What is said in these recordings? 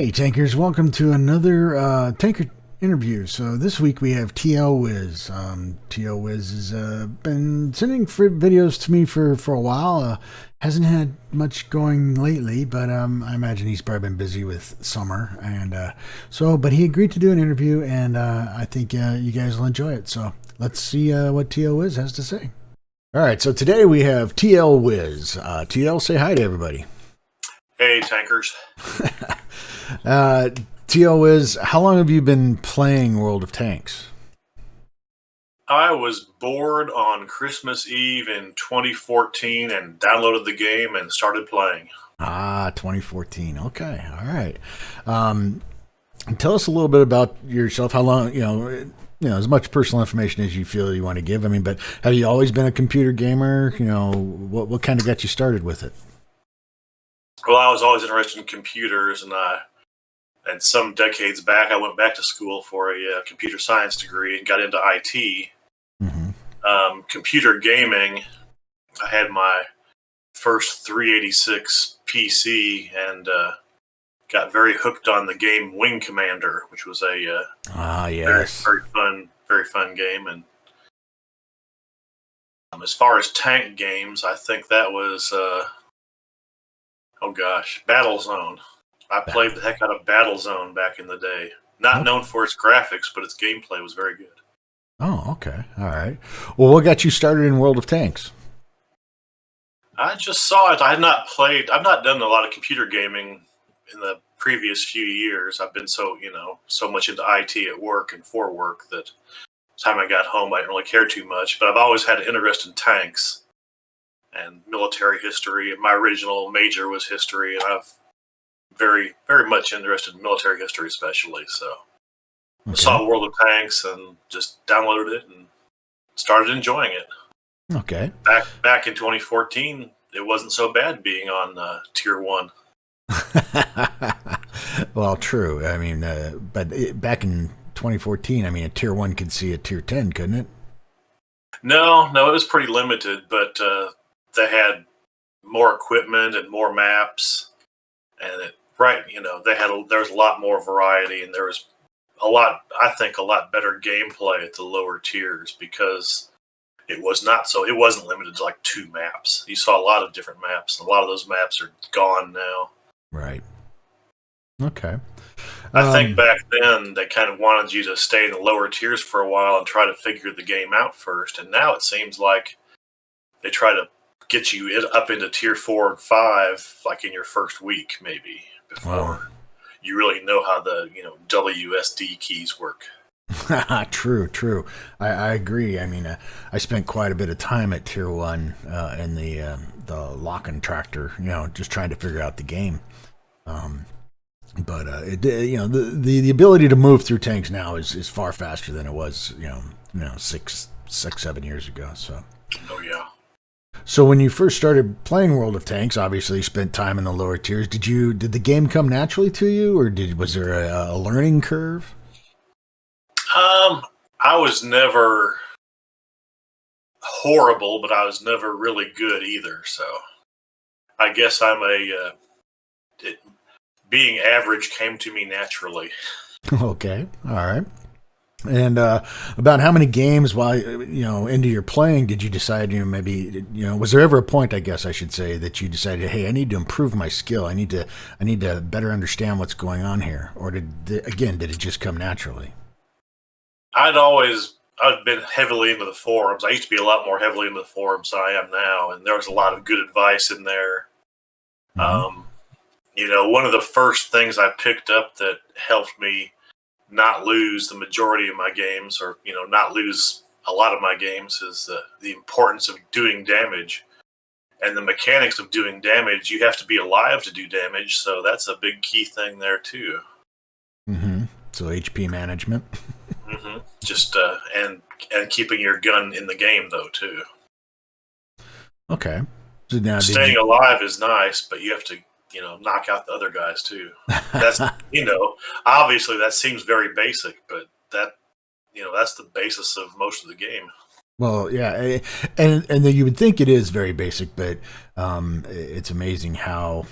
Hey, Tankers, welcome to another Tanker interview. So this week we have TLWiz. TLWiz has been sending videos to me for a while. Hasn't had much going lately, but I imagine he's probably been busy with summer. But he agreed to do an interview, and I think you guys will enjoy it. So let's see what TLWiz has to say. All right, so today we have TLWiz. TL, say hi to everybody. Hey, Tankers. TLWiz, how long have you been playing World of Tanks? I was bored on Christmas Eve in 2014 and downloaded the game and started playing. 2014. Okay, all right. Tell us a little bit about yourself. How long, as much personal information as you feel you want to give. But have you always been a computer gamer? What kind of got you started with it? Well, I was always interested in computers, and some decades back, I went back to school for a computer science degree and got into IT. Mm-hmm. Computer gaming, I had my first 386 PC and got very hooked on the game Wing Commander, which was a yes. very fun game. And as far as tank games, I think that was Battlezone. I played the heck out of Battlezone back in the day. Not known for its graphics, but its gameplay was very good. Oh, okay. All right. Well, what got you started in World of Tanks? I just saw it. I've not done a lot of computer gaming in the previous few years. I've been so much into IT at work and for work that the time I got home, I didn't really care too much. But I've always had an interest in tanks and military history. And my original major was history, and I've very, very much interested in military history, especially. So I saw World of Tanks and just downloaded it and started enjoying it. Okay. Back in 2014, it wasn't so bad being on Tier 1. Well, true. But back in 2014, a Tier 1 could see a Tier 10, couldn't it? No, it was pretty limited, but they had more equipment and more maps, and there was a lot more variety, and there was a lot better gameplay at the lower tiers because it wasn't limited to like 2 maps. You saw a lot of different maps, and a lot of those maps are gone now. Right. Okay. I think back then they kind of wanted you to stay in the lower tiers for a while and try to figure the game out first, and now it seems like they try to get you up into Tier 4 and 5 like in your first week, maybe, before you really know how the WSD keys work. True. I agree. I spent quite a bit of time at Tier 1 in the lock-in tractor, just trying to figure out the game. The ability to move through tanks now is far faster than it was, 7 years ago. So. Oh yeah. So when you first started playing World of Tanks, obviously you spent time in the lower tiers. Did the game come naturally to you, or was there a learning curve? I was never horrible, but I was never really good either. So I guess being average came to me naturally. Okay. All right. And about how many games while into your playing did you decide was there ever a point, I guess I should say, that you decided, hey, I need to improve my skill, I need to better understand what's going on here, or did it just come naturally? I've been heavily into the forums. I used to be a lot more heavily into the forums than I am now, and there was a lot of good advice in there. Mm-hmm. One of the first things I picked up that helped me not lose the majority of my games, or not lose a lot of my games, is the importance of doing damage and the mechanics of doing damage. You have to be alive to do damage, so that's a big key thing there too. Mm-hmm. So HP management. Mm-hmm. Just and keeping your gun in the game though too. Okay. So now staying alive is nice, but you have to knock out the other guys too. That's obviously that seems very basic, but that's the basis of most of the game. Well, yeah, and then you would think it is very basic, but it's amazing how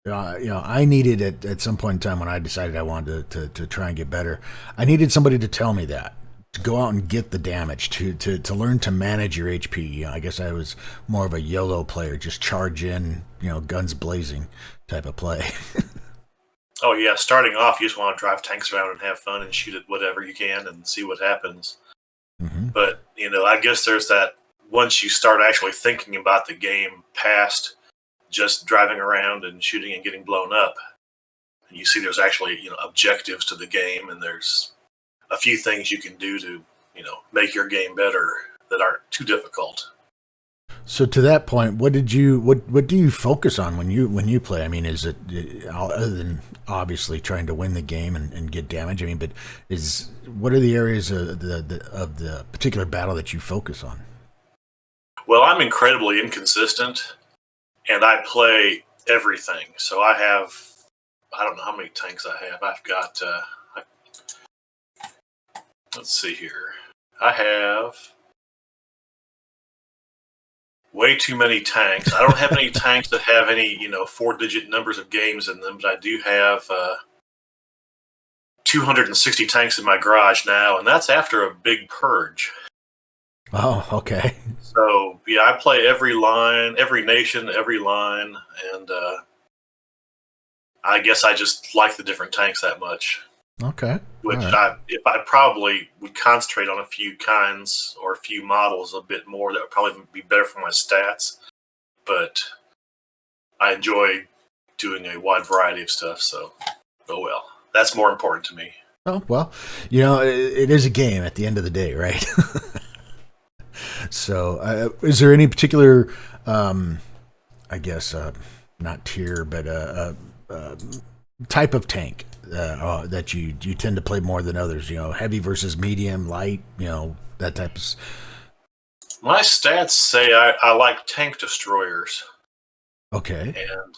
I needed at some point in time when I decided I wanted to try and get better. I needed somebody to tell me that, to go out and get the damage, to learn to manage your HP. I guess I was more of a YOLO player, just charge in, guns blazing type of play. Oh yeah, starting off, you just want to drive tanks around and have fun and shoot at whatever you can and see what happens. Mm-hmm. But I guess there's that once you start actually thinking about the game past just driving around and shooting and getting blown up, and you see there's actually objectives to the game, and there's a few things you can do to make your game better that aren't too difficult. So to that point, what do you focus on when you play? I mean, is it other than obviously trying to win the game and get damage? I mean, but what are the areas of the particular battle that you focus on? Well, I'm incredibly inconsistent, and I play everything. So I don't know how many tanks I have. I've got let's see here. I have way too many tanks. I don't have any tanks that have any, 4-digit numbers of games in them, but I do have 260 tanks in my garage now, and that's after a big purge. Oh, okay. So, yeah, I play every line, every nation, every line, and I guess I just like the different tanks that much. Okay. Which right. If I probably would concentrate on a few kinds or a few models a bit more, that would probably be better for my stats. But I enjoy doing a wide variety of stuff, so oh well. That's more important to me. Oh, well, it is a game at the end of the day, right? So, is there any particular, I guess, not tier, but type of tank that you tend to play more than others? Heavy versus medium, light, that type of. My stats say I like tank destroyers. Okay. And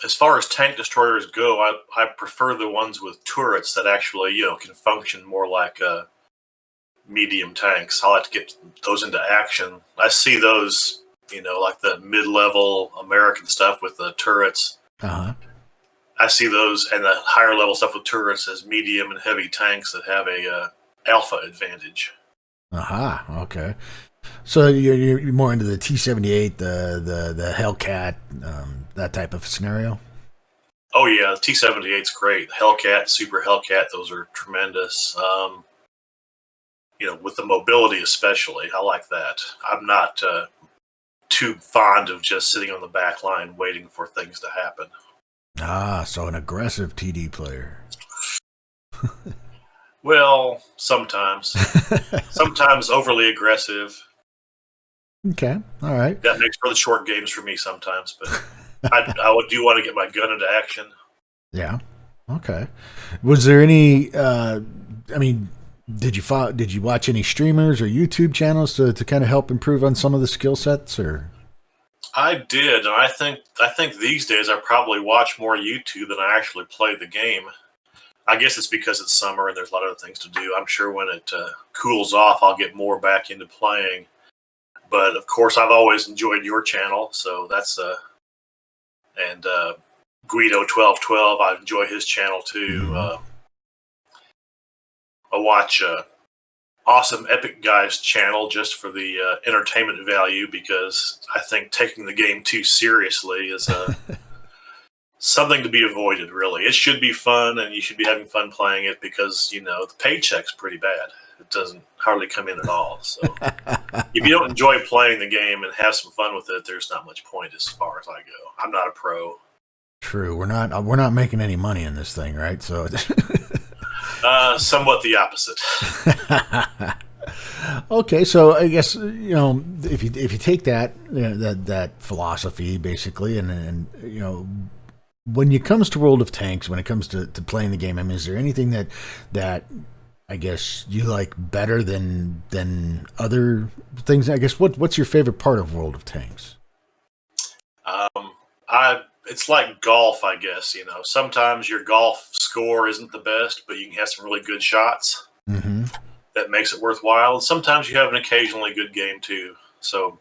as far as tank destroyers go, I prefer the ones with turrets that actually can function more like medium tanks. I like to get those into action. I see those like the mid-level American stuff with the turrets. Uh-huh. I see those and the higher level stuff with turrets as medium and heavy tanks that have a alpha advantage. Aha. Okay. So you're more into the T-78, the Hellcat, that type of scenario. Oh yeah, the T-78's great. Hellcat, Super Hellcat, those are tremendous. With the mobility especially, I like that. I'm not too fond of just sitting on the back line waiting for things to happen. Ah, so an aggressive TD player. Well, sometimes. Sometimes overly aggressive. Okay, all right. That makes for the short games for me sometimes, but I do want to get my gun into action. Yeah. Okay. Was there any? Did you watch any streamers or YouTube channels to kind of help improve on some of the skill sets, or? I did, and I think these days I probably watch more YouTube than I actually play the game. I guess it's because it's summer and there's a lot of other things to do. I'm sure when it cools off, I'll get more back into playing. But of course, I've always enjoyed your channel, so that's and Guido1212. I enjoy his channel too. Mm-hmm. I watch Awesome Epic Guy's channel just for the entertainment value, because I think taking the game too seriously is something to be avoided, really. It should be fun, and you should be having fun playing it, because, the paycheck's pretty bad. It doesn't hardly come in at all. So if you don't enjoy playing the game and have some fun with it, there's not much point as far as I go. I'm not a pro. True. We're not making any money in this thing, right? So somewhat the opposite. Okay, so I guess if you take that that philosophy basically, and when it comes to World of Tanks, when it comes to playing the game, I mean, is there anything that I guess you like better than other things? I guess what's your favorite part of World of Tanks? It's like golf, I guess. Sometimes your golf score isn't the best, but you can have some really good shots. Mm-hmm. That makes it worthwhile. And sometimes you have an occasionally good game too. So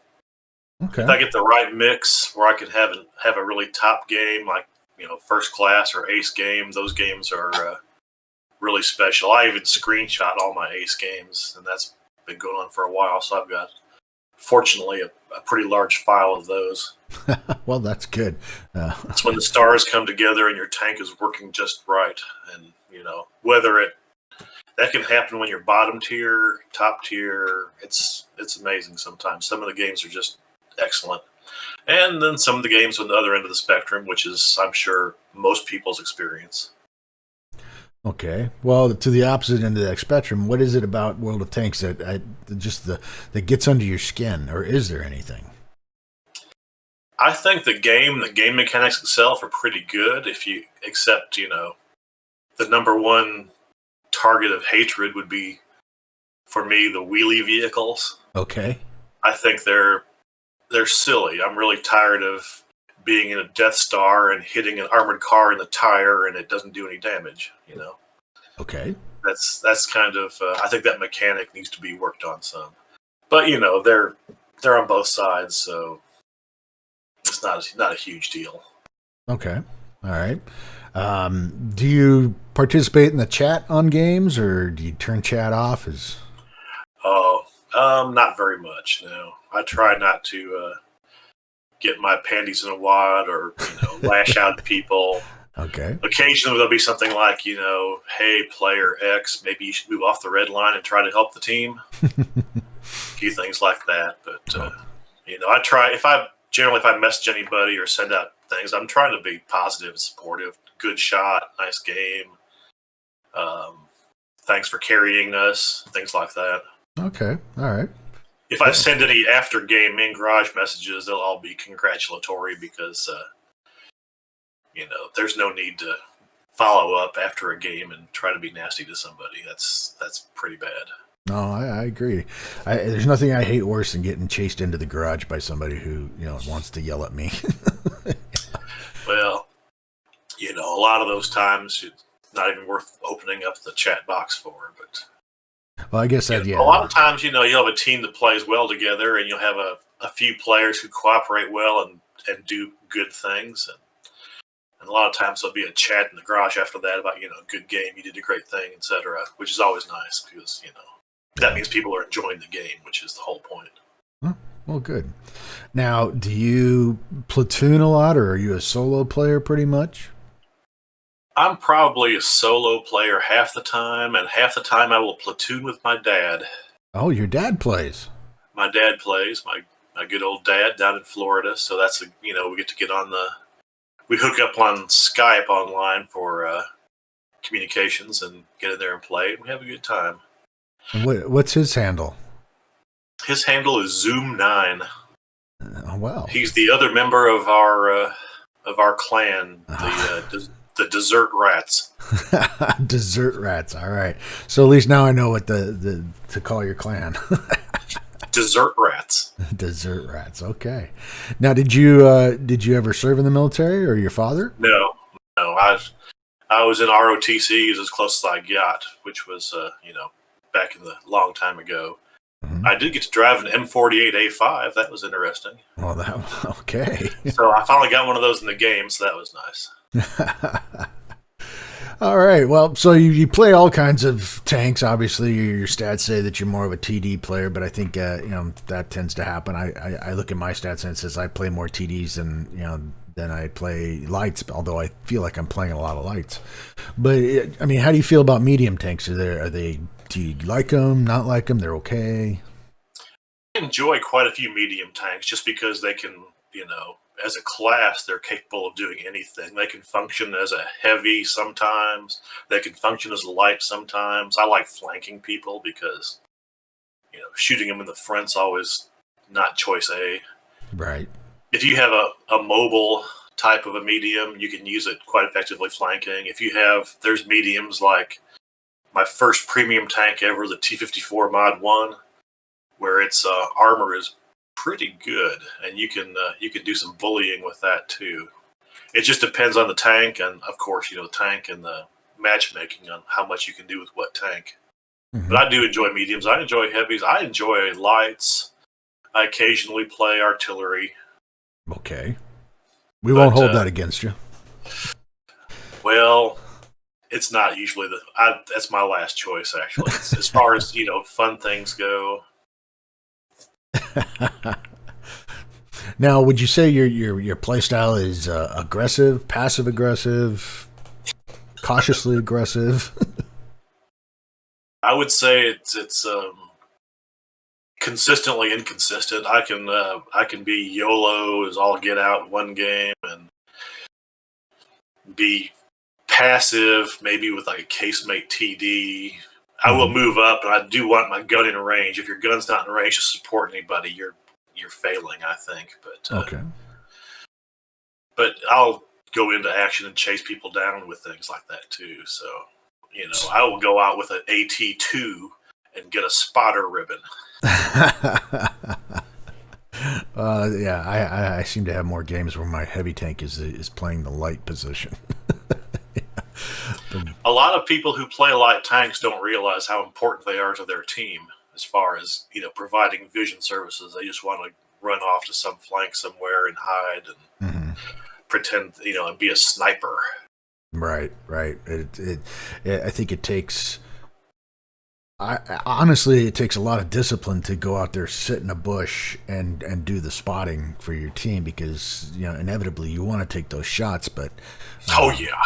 okay, if I get the right mix where I can have a really top game, like First Class or Ace Game. Those games are really special. I even screenshot all my Ace games, and that's been going on for a while. So I've got, fortunately, a pretty large file of those. Well, that's good. It's when the stars come together and your tank is working just right. And, whether that can happen when you're bottom tier, top tier. It's amazing sometimes. Some of the games are just excellent. And then some of the games on the other end of the spectrum, which is, I'm sure, most people's experience. Okay. Well, to the opposite end of that spectrum, what is it about World of Tanks that gets under your skin, or is there anything? I think the game mechanics itself are pretty good if you accept, the number one target of hatred would be, for me, the wheelie vehicles. Okay. I think they're silly. I'm really tired of being in a Death Star and hitting an armored car in the tire and it doesn't do any damage, Okay. That's kind of, I think that mechanic needs to be worked on some. But, they're on both sides, so it's not a huge deal. Okay. All right. Do you participate in the chat on games, or do you turn chat off? Not very much, no. I try not to get my panties in a wad or, lash out at people. Okay. Occasionally there'll be something like, hey, player X, maybe you should move off the red line and try to help the team. A few things like that. But, I try, if I message anybody or send out things, I'm trying to be positive and supportive. Good shot, nice game. Thanks for carrying us, things like that. Okay, all right. If I send any after game in garage messages, they'll all be congratulatory because, there's no need to follow up after a game and try to be nasty to somebody. That's pretty bad. No, I agree. There's nothing I hate worse than getting chased into the garage by somebody who wants to yell at me. Well, a lot of those times it's not even worth opening up the chat box for. But well, I guess that a lot of times, you'll have a team that plays well together, and you'll have a few players who cooperate well and do good things. And a lot of times there'll be a chat in the garage after that about, good game, you did a great thing, etc., which is always nice because, that means people are enjoying the game, which is the whole point. Oh, well, good. Now, do you platoon a lot, or are you a solo player pretty much? I'm probably a solo player half the time, and half the time I will platoon with my dad. Oh, your dad plays. My dad plays, my good old dad down in Florida, so that's, we get to get on we hook up on Skype online for communications and get in there and play, and we have a good time. What's his handle? His handle is Zoom9. Oh, wow. He's the other member of our clan, the Desert Rats. Desert Rats. All right. So at least now I know what to call your clan. Desert Rats. Desert Rats. Okay. Now, did you ever serve in the military, or your father? No. I was in ROTC as close as I got, which was back in the long time ago. Mm-hmm. I did get to drive an M48A5. That was interesting. Well, okay. So I finally got one of those in the game, so that was nice. All right. Well, so you play all kinds of tanks. Obviously, your stats say that you're more of a TD player, but I think that tends to happen. I look at my stats and it says I play more TDs than I play lights. Although I feel like I'm playing a lot of lights. But I mean, how do you feel about medium tanks? Do you like them? Not like them? They're okay. I enjoy quite a few medium tanks just because they can, as a class, they're capable of doing anything. They can function as a heavy sometimes. They can function as a light sometimes. I like flanking people because, shooting them in the front's always not choice A. Right. If you have a mobile type of a medium, you can use it quite effectively flanking. There's mediums like my first premium tank ever, the T-54 Mod 1, where its armor is pretty good, and you can do some bullying with that too. It just depends on the tank, and of course, the tank and the matchmaking on how much you can do with what tank. Mm-hmm. But I do enjoy mediums. I enjoy heavies. I enjoy lights. I occasionally play artillery. Okay. We won't hold that against you. Well, it's not usually that's my last choice, actually. As far as, fun things go. Now, would you say your play style is aggressive, passive aggressive, cautiously aggressive? I would say it's consistently inconsistent. I can be YOLO as all get out one game and be passive, maybe with like a casemate TD. I will move up, and I do want my gun in range. If your gun's not in range to support anybody, you're failing, I think. But Okay. But I'll go into action and chase people down with things like that too. So, I will go out with an AT2 and get a spotter ribbon. Yeah, I seem to have more games where my heavy tank is playing the light position. A lot of people who play light tanks don't realize how important they are to their team as far as, providing vision services. They just want to run off to some flank somewhere and hide and pretend, and be a sniper. Right. I think it takes. Honestly, it takes a lot of discipline to go out there, sit in a bush, and do the spotting for your team because inevitably you want to take those shots, but oh yeah,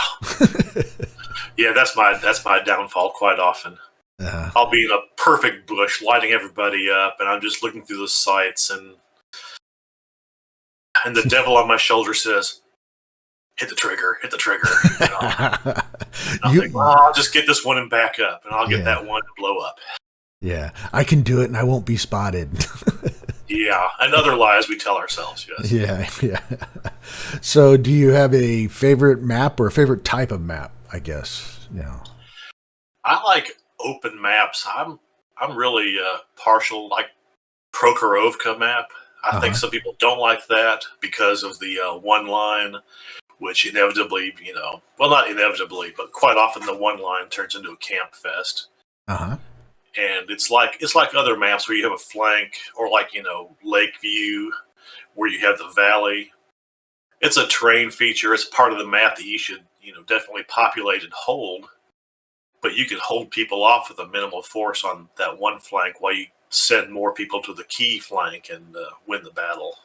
yeah, that's my downfall quite often. I'll be in a perfect bush, lighting everybody up, and I'm just looking through the sights, and the devil on my shoulder says, hit the trigger. I'll just get this one and back up, and I'll get that one to blow up. Yeah, I can do it, and I won't be spotted. Yeah, and other lies we tell ourselves, Yeah. yes. So, do you have a favorite map or a favorite type of map, I guess? I like open maps. I'm really partial, like Prokhorovka map. I think some people don't like that because of the one line, which inevitably, well, not inevitably, but quite often the one line turns into a camp fest. And it's like other maps where you have a flank, or like, Lakeview, where you have the valley. It's a terrain feature. It's part of the map that you should, definitely populate and hold. But you can hold people off with a minimal force on that one flank while you send more people to the key flank and win the battle.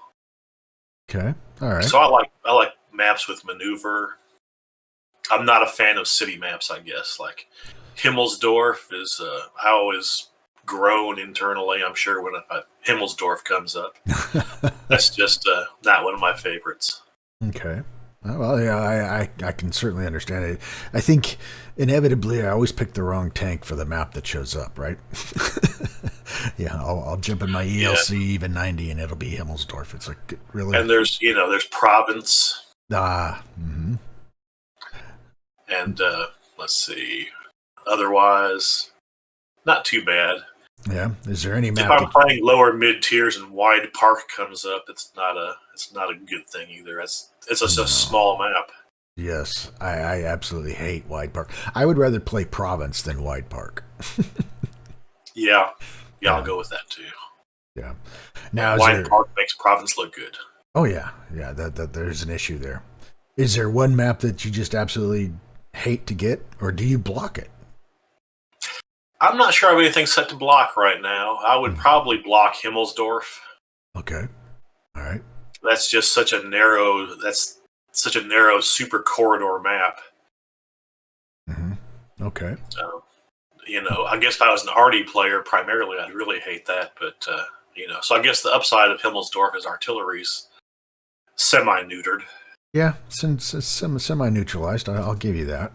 Okay, all right. So I like maps with maneuver. I'm not a fan of city maps, I guess. Like Himmelsdorf is, I always groan internally, I'm sure, when Himmelsdorf comes up. That's just not one of my favorites. Okay. Well, yeah, I can certainly understand it. I think inevitably I always pick the wrong tank for the map that shows up, right? Yeah, I'll jump in my ELC even 90 and it'll be Himmelsdorf. It's like really. And there's Province. And let's see. Otherwise, not too bad. Yeah. Is there any map? If I'm playing lower mid tiers and Wide Park comes up, it's not a good thing either. It's just a small map. Yes, I absolutely hate Wide Park. I would rather play Province than Wide Park. Yeah, I'll go with that too. Yeah. Now Wide Park makes Province look good. Oh yeah. That there's an issue there. Is there one map that you just absolutely hate to get, or do you block it? I'm not sure I have anything set to block right now. I would probably block Himmelsdorf. Okay. All right. That's just such a narrow super corridor map. Okay. So, I guess if I was an arty player primarily, I'd really hate that. But, so I guess the upside of Himmelsdorf is artillery's semi-neutered. Yeah, since semi-neutralized, I'll give you that.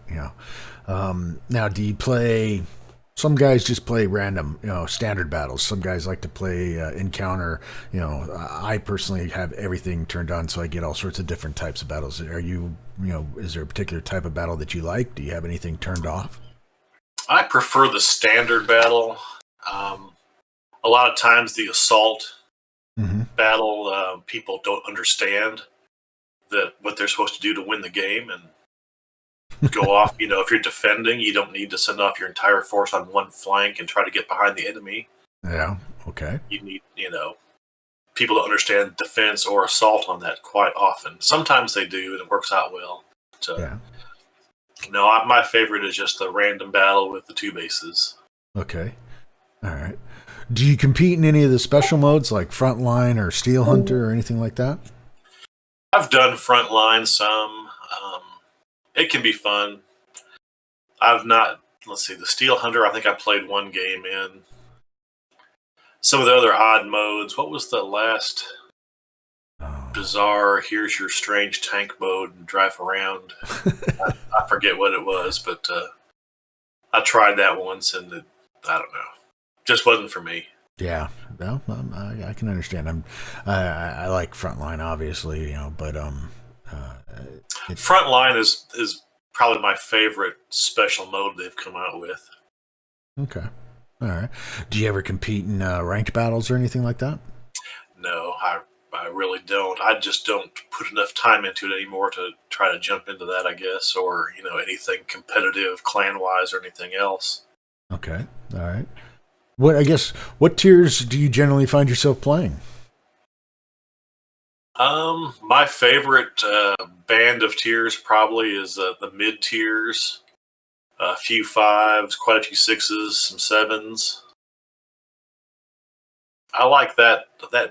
Now, do you play? Some guys just play random, standard battles. Some guys like to play encounter. I personally have everything turned on, so I get all sorts of different types of battles. Are you, is there a particular type of battle that you like? Do you have anything turned off? I prefer the standard battle. A lot of times the assault battle, people don't understand what they're supposed to do to win the game and go off. If you're defending, you don't need to send off your entire force on one flank and try to get behind the enemy. Yeah. Okay. You need, people to understand defense or assault on that quite often. Sometimes they do, and it works out well. No, my favorite is just the random battle with the two bases. Okay. All right. Do you compete in any of the special modes like Frontline or Steel Hunter or anything like that? I've done Frontline some. It can be fun. I've not. Let's see, the Steel Hunter. I think I played one game in. Some of the other odd modes. What was the last bizarre? Here's your strange tank mode and drive around. I forget what it was, but I tried that once and I don't know, just wasn't for me. Yeah, well, I can understand. I like Frontline, obviously, but Frontline is probably my favorite special mode they've come out with. Okay, all right. Do you ever compete in ranked battles or anything like that? No, I really don't. I just don't put enough time into it anymore to try to jump into that, I guess, or anything competitive, clan wise, or anything else. Okay, all right. What tiers do you generally find yourself playing? My favorite band of tiers probably is the mid tiers. A few fives, quite a few sixes, some sevens. I like that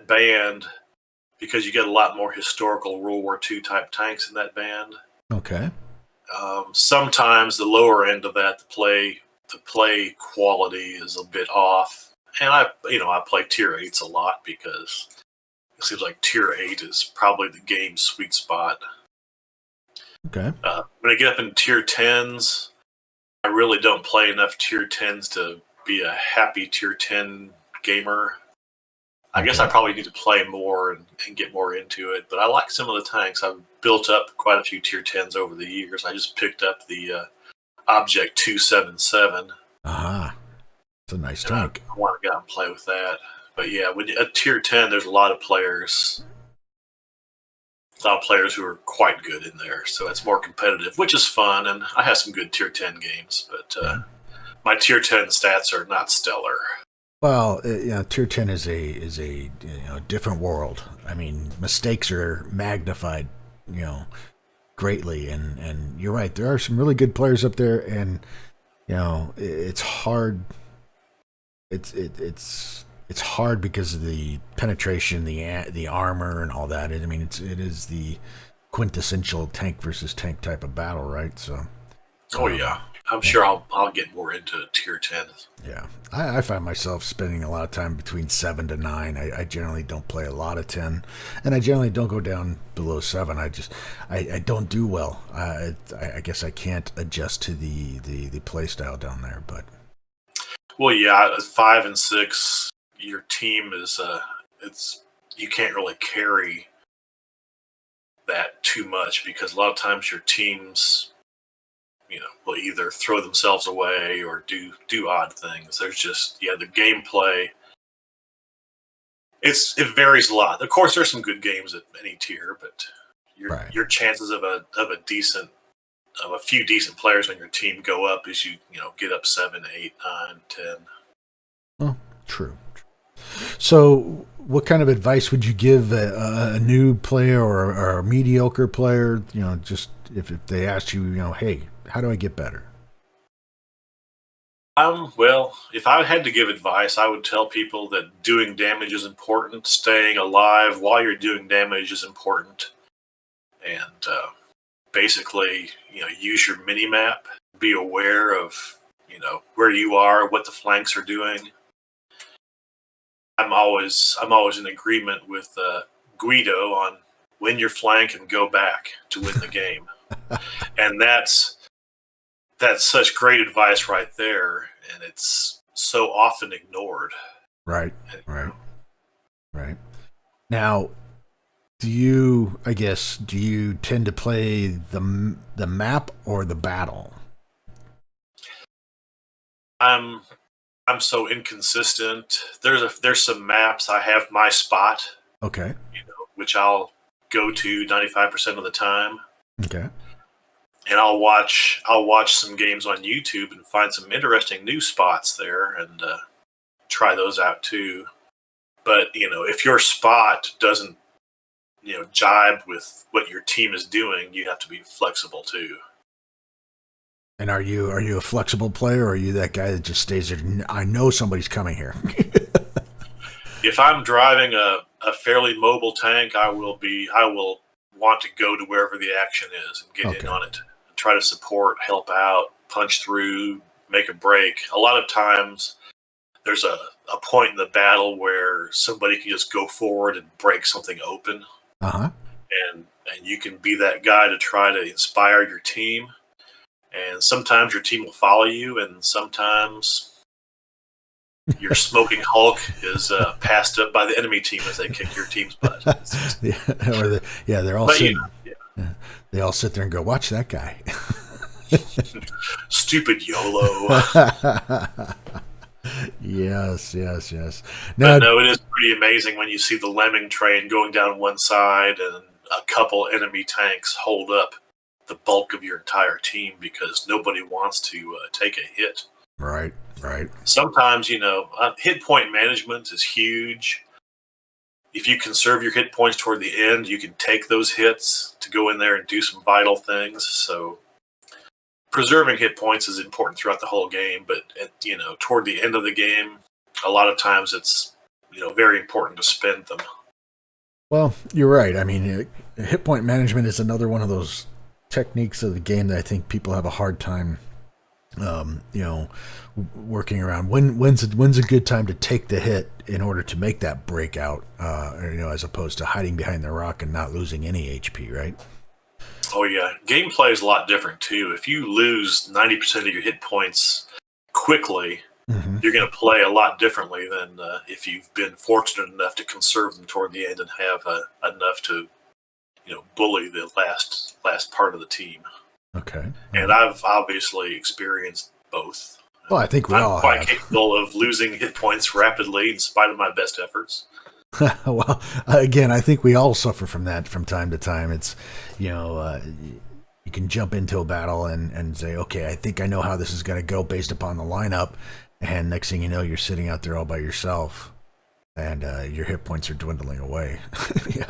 band because you get a lot more historical World War II type tanks in that band. Okay. Sometimes the lower end of that, the play quality is a bit off, and I play tier eights a lot because it seems like tier 8 is probably the game's sweet spot. Okay. When I get up in tier 10s, I really don't play enough tier 10s to be a happy tier 10 gamer. I guess I probably need to play more and get more into it, but I like some of the tanks. I've built up quite a few tier 10s over the years. I just picked up the Object 277. Aha. It's a nice tank. I want to go out and play with that. But yeah, at tier 10, there's a lot of players who are quite good in there. So it's more competitive, which is fun. And I have some good tier 10 games, but my tier 10 stats are not stellar. Well, tier 10 is a different world. I mean, mistakes are magnified, greatly, and you're right. There are some really good players up there, and it's hard. It's hard because of the penetration, the armor, and all that. I mean, it is the quintessential tank versus tank type of battle, right? So. Oh yeah, I'm sure I'll get more into tier 10. Yeah, I find myself spending a lot of time between 7 to 9. I generally don't play a lot of 10, and I generally don't go down below 7. I don't do well. I guess I can't adjust to the play style down there, but. Well, yeah, 5 and 6, your team is you can't really carry that too much because a lot of times your teams will either throw themselves away or do odd things. There's just the gameplay. It varies a lot. Of course, there's some good games at any tier, but your chances of a few decent players on your team go up as you get up 7, 8, 9, 10. Oh, true. So, what kind of advice would you give a new player or a mediocre player? Just if they asked you, hey, how do I get better? Well, if I had to give advice, I would tell people that doing damage is important. Staying alive while you're doing damage is important, and basically, use your mini map. Be aware of where you are, what the flanks are doing. I'm always in agreement with Guido on win your flank and go back to win the game, and that's such great advice right there, and it's so often ignored. Right. Now, do you tend to play the map or the battle? I'm so inconsistent. There's some maps I have my spot. Okay. Which I'll go to 95% of the time. Okay. And I'll watch some games on YouTube and find some interesting new spots there and try those out too. But if your spot doesn't jibe with what your team is doing, you have to be flexible too. And are you a flexible player, or are you that guy that just stays there? I know somebody's coming here. If I'm driving a fairly mobile tank, I will want to go to wherever the action is and get in on it. Try to support, help out, punch through, make a break. A lot of times there's a point in the battle where somebody can just go forward and break something open. Uh-huh. And you can be that guy to try to inspire your team. And sometimes your team will follow you, and sometimes your smoking Hulk is passed up by the enemy team as they kick your team's butt. They're all sitting. They all sit there and go, "Watch that guy." Stupid YOLO. Yes. Now, no, it is pretty amazing when you see the lemming train going down one side and a couple enemy tanks hold up the bulk of your entire team because nobody wants to take a hit. Right. Sometimes, hit point management is huge. If you conserve your hit points toward the end, you can take those hits to go in there and do some vital things. So preserving hit points is important throughout the whole game, but toward the end of the game, a lot of times it's very important to spend them. Well, you're right. I mean, hit point management is another one of those techniques of the game that I think people have a hard time working around. When's a good time to take the hit in order to make that breakout, as opposed to hiding behind the rock and not losing any HP, right? Oh yeah, gameplay is a lot different too. If you lose 90% of your hit points quickly, you're going to play a lot differently than if you've been fortunate enough to conserve them toward the end and have enough to bully the last part of the team. Okay. And I've obviously experienced both. Well, I think I'm quite capable of losing hit points rapidly in spite of my best efforts. Well, again, I think we all suffer from that from time to time. It's, you can jump into a battle and say, okay, I think I know how this is going to go based upon the lineup. And next thing you know, you're sitting out there all by yourself. And your hit points are dwindling away. Yeah.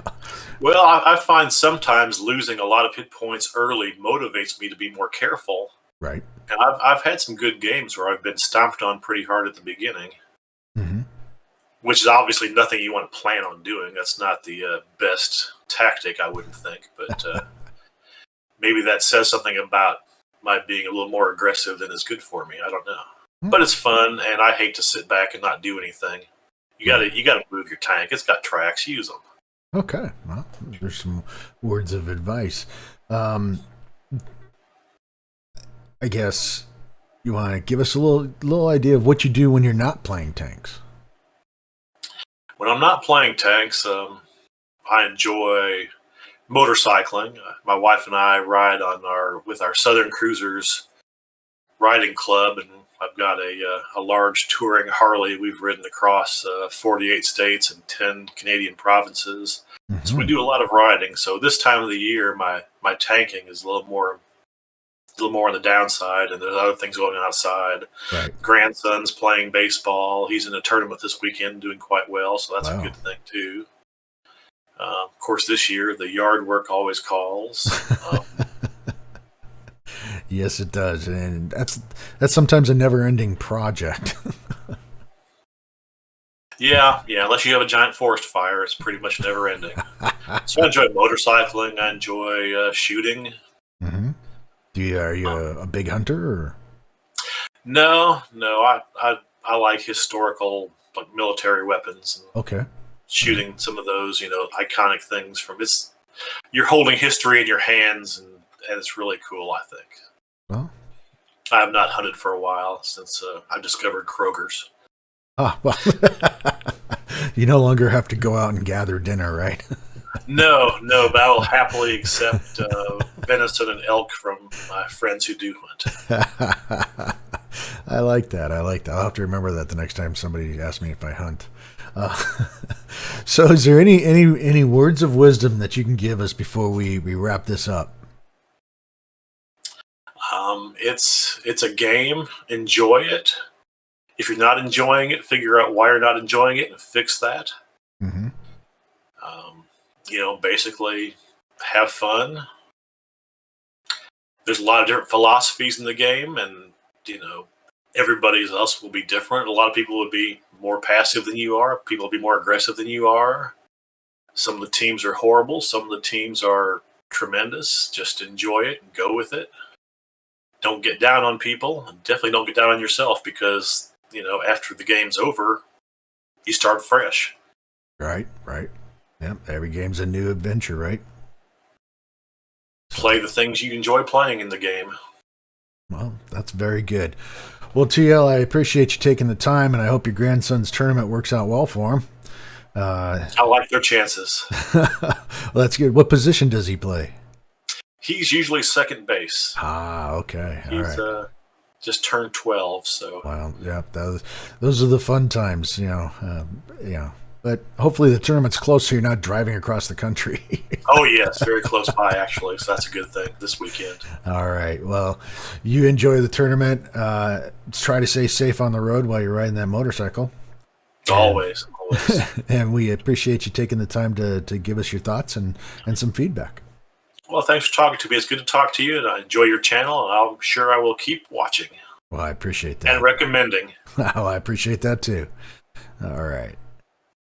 Well, I find sometimes losing a lot of hit points early motivates me to be more careful. Right. And I've had some good games where I've been stomped on pretty hard at the beginning, which is obviously nothing you want to plan on doing. That's not the best tactic, I wouldn't think. But maybe that says something about my being a little more aggressive than is good for me. I don't know. But it's fun, and I hate to sit back and not do anything. You gotta move your tank. It's got tracks. Use them. Okay. Well, there's some words of advice. I guess you want to give us a little idea of what you do when you're not playing tanks. When I'm not playing tanks, I enjoy motorcycling. My wife and I ride with our Southern Cruisers riding club, and I've got a large touring Harley. We've ridden across 48 states and 10 Canadian provinces. So we do a lot of riding. So this time of the year, my tanking is a little more on the downside, and there's other things going on outside. Right. Grandson's playing baseball. He's in a tournament this weekend, doing quite well, so that's a good thing too. Of course, this year the yard work always calls. Yes, it does, and that's sometimes a never-ending project. Yeah. Unless you have a giant forest fire, it's pretty much never-ending. So I enjoy motorcycling. I enjoy shooting. Mm-hmm. Are you a big hunter? Or? No. I like historical, like military weapons. Okay. Shooting some of those, iconic things from it's. You're holding history in your hands, and it's really cool, I think. Well, I have not hunted for a while since I discovered Kroger's. Ah, well, you no longer have to go out and gather dinner, right? No, but I will happily accept venison and elk from my friends who do hunt. I like that. I'll have to remember that the next time somebody asks me if I hunt. So is there any words of wisdom that you can give us before we wrap this up? It's a game. Enjoy it. If you're not enjoying it, figure out why you're not enjoying it and fix that. Mm-hmm. Basically have fun. there's a lot of different philosophies in the game, and everybody else will be different. A lot of people will be more passive than you are. People will be more aggressive than you are. Some of the teams are horrible. Some of the teams are tremendous. Just enjoy it and go with it. Don't get down on people. Definitely don't get down on yourself, because after the game's over, you start fresh. Right. Yep. Every game's a new adventure, right? Play the things you enjoy playing in the game. Well, that's very good. Well, TL, I appreciate you taking the time, and I hope your grandson's tournament works out well for him. I like their chances. Well, that's good. What position does he play? He's usually second base. Okay. He's all right. Just turned 12, so. Well, yeah, those are the fun times, But hopefully the tournament's close, so you're not driving across the country. Oh, yes, very close by, actually, so that's a good thing this weekend. All right. Well, you enjoy the tournament. Try to stay safe on the road while you're riding that motorcycle. Always. And we appreciate you taking the time to give us your thoughts and some feedback. Well, thanks for talking to me. It's good to talk to you, and I enjoy your channel, and I'm sure I will keep watching. Well, I appreciate that. And recommending. Oh, I appreciate that, too. All right.